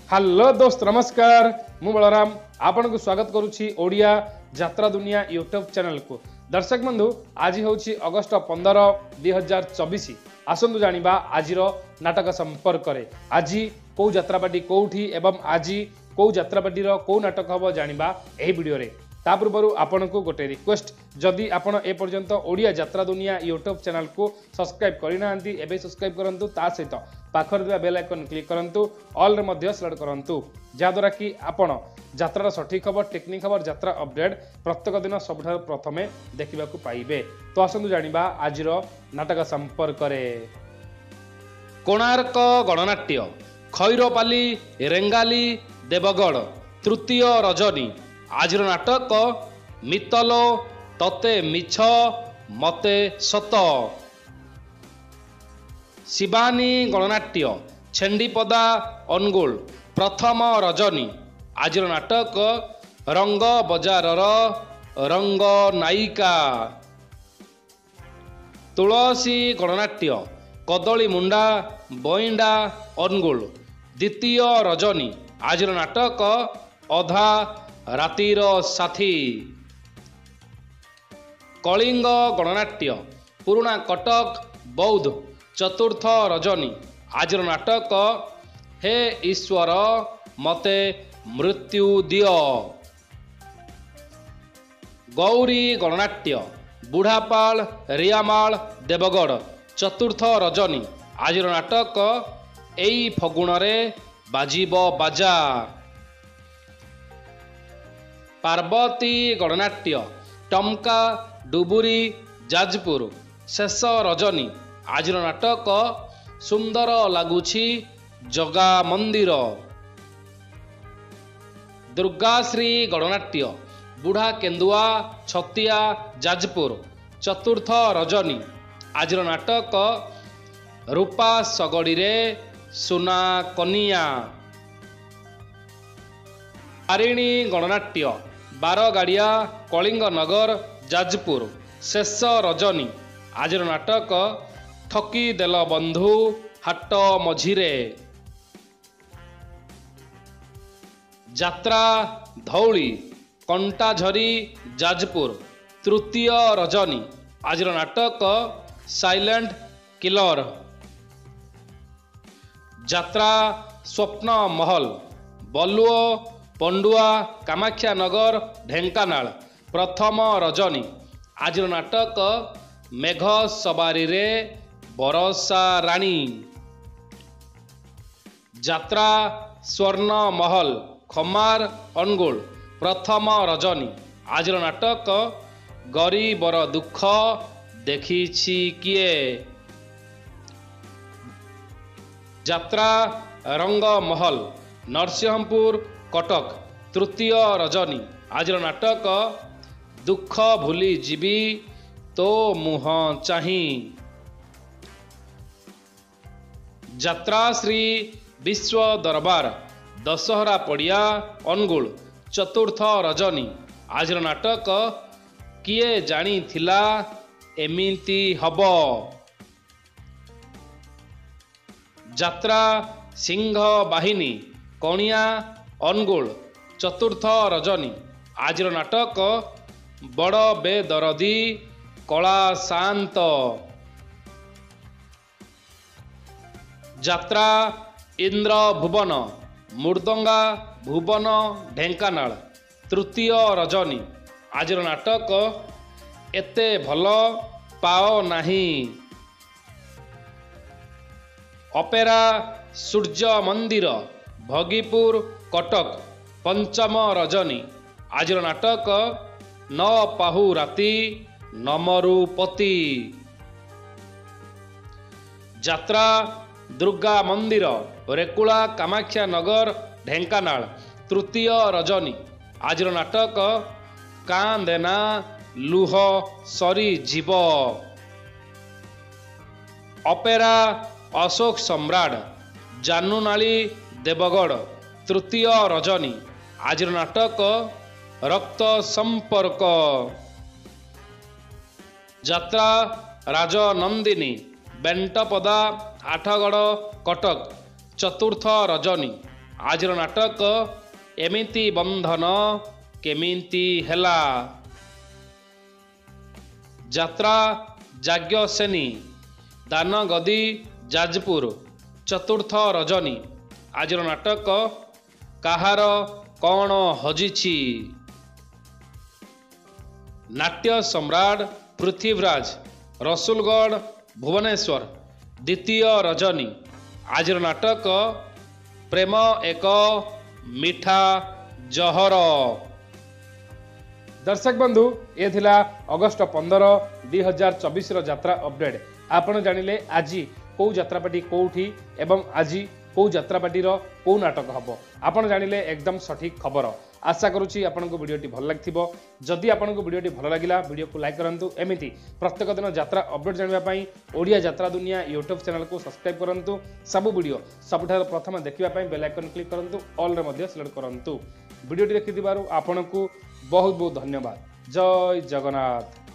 Hello दोस्त नमस्कार मु बलराम आपन को स्वागत करुछि ओडिया यात्रा दुनिया यूट्यूब चैनल को। दर्शक बंधु आज होछि अगस्त 15 2024। आसंतु जानिबा आजिर नाटक संपर्क रे। आज को यात्रापाटी कोठी एवं आज को यात्रापाटी रो को नाटक हबो जानिबा एही वीडियो रे। ता पूर्व आपन को गोटे रिक्वेस्ट जदि आपन ए पर्यंत ओडिया यात्रा दुनिया यूट्यूब चैनल को सब्सक्राइब करिनांती एबे सब्सक्राइब करंतु ता सहित पाखर दिबा बेल आइकन क्लिक करंतु ऑल रे मध्ये सिलेक्ट करंतु जा द्वारा कि आपण यात्रार सठिक खबर टेक्निक खबर यात्रा अपडेट प्रत्येक दिन सबठार प्रथमे देखिबा को पाइबे। तो आसंतु जानिबा आजिर नाटक संपर्क रे। कोणार्क गणनाट्य खैरपाली रेंगाली देवगढ़ तृतीय रजनी। आजिर नाटक मितलो तते मिछ मते सत। शिवानी गणनाट्य छेंडीपदा अनुगुल प्रथम रजनी। आजिर नाटक रंग बजारर रंग नायिका। तुलसी गणनाट्य कदली मुंडा बइंडा अनुगुल द्वितीय रजनी। आजिर नाटक अधा रातिर साथी। कलिंग गणनाट्य पुराणा कटक बौद्ध चतुर्थ रजनी। आजिर नाटक हे ईश्वर मते मृत्यु दिय। गौरी गणनाट्य बुढ़ापाल रियामाल देवगढ़ चतुर्थ रजनी। आजिर नाटक एई फगुण रे बाजीब बाजा। पार्वती गणनाट्य टमका डुबुरी जाजपुर शेष रजनी। आजिर नाटक सुंदर लगुछि जगा मंदिर। दुर्गाश्री गणनाट्य बुढ़ा केन्दुआ छतिया जाजपुर चतुर्थ रजनी। आजिर नाटक रूपा सगड़ी रे सुना कनिया। तारिणी गणनाट्य बारगाड़िया कलिंग नगर जाजपुर शेष रजनी। आजिर नाटक ठकी देल बंधु हाट मझिरे। यात्रा धौली कंटाझरी जाजपुर तृतीय रजनी। आजिर नाटक साइलेंट किलर। यात्रा स्वप्न महल बलुओ पंडुआ कामाख्या नगर ढेंकानाल प्रथम रजनी। आजिर नाटक मेघ सवारी रे बरसा राणी। यात्रा स्वर्ण महल खमार अनुगुल प्रथम रजनी। आजिर नाटक गरीबर दुख देखिछि किए। यात्रा रंग महल नरसिंहपुर कटक तृतीय रजनी। आजिर नाटक दुख भूली जीवी तो मुह चाही। यात्रा श्री विश्व दरबार दशहरा पड़िया अनुगुल चतुर्थ रजनी। आजिर नाटक किए जानी थिला एमिति हब। यात्रा सिंह बाहिनी कणिया अनुगुल चतुर्थ रजनी। आजिर नाटक बड़ बेदरदी कला शांत। यात्रा इंद्र भुवन मुर्दंगा भुवन ढेंकानाल तृतीय रजनी। आजिर नाटक एते भल पाओ नहीं। अपेरा सूर्य मंदिर भगीपुर कटक पंचम रजनी। आजिर नाटक न पाहु राती नमरुपति। यात्रा दुर्गा मंदिर रेकुला कामाख्या नगर ढेंकानाल तृतीय रजनी। आजिर नाटक कांदेना लुह सरी जीव। अपेरा अशोक सम्राट जानुनाली देवगढ़ तृतीय रजनी। आजिर नाटक रक्त संपर्क। यात्रा राजनंदिनी बेंटपदा आठगड़ कटक चतुर्थ रजनी। ଆଜିର ନାଟକ ଏମିତି ବନ୍ଧନ କେମିତି ହେଲା। ଯାତ୍ରା ଯାଜ୍ଞସେନୀ ଦାନଗଦି ଯାଜପୁର ଚତୁର୍ଥ ରଜନୀ। ଆଜିର ନାଟକ କାହାର କ'ଣ ହଜିଛି। ନାଟ୍ୟ ସମ୍ରାଟ ପୃଥ୍ୱୀରାଜ ରସୁଲଗଡ଼ ଭୁବନେଶ୍ୱର ଦ୍ୱିତୀୟ ରଜନୀ। ଆଜିର ନାଟକ ପ୍ରେମ ଏକ ମିଠା ଜହର। दर्शक बंधु ये थिला अगस्ट 15 2024 यात्रा अपडेट। आपण जानिले आज कौ यात्रापाटी कौठी एवं आज कौ यात्रापाटी कौ नाटक हम आपण जानिले एकदम सठिक खबर। आशा करुच्ची आपन को वीडियोटी भल लगिथिबो। जदि आपन को वीडियोटी भल लागिला वीडियो को लाइक करंतु। एमिति प्रत्येक दिन यात्रा अपडेट जानिबा पई ओडिया यात्रा दुनिया यूट्यूब चैनल को सब्सक्राइब करंतु। सब वीडियो सबठार प्रथम देखिबा पई बेल आइकन क्लिक करंतु। ऑल रे मध्ये सिलेक्ट करंतु। वीडियोटी देखिथिबारु आपन को बहुत बहुत धन्यवाद। जय जगन्नाथ।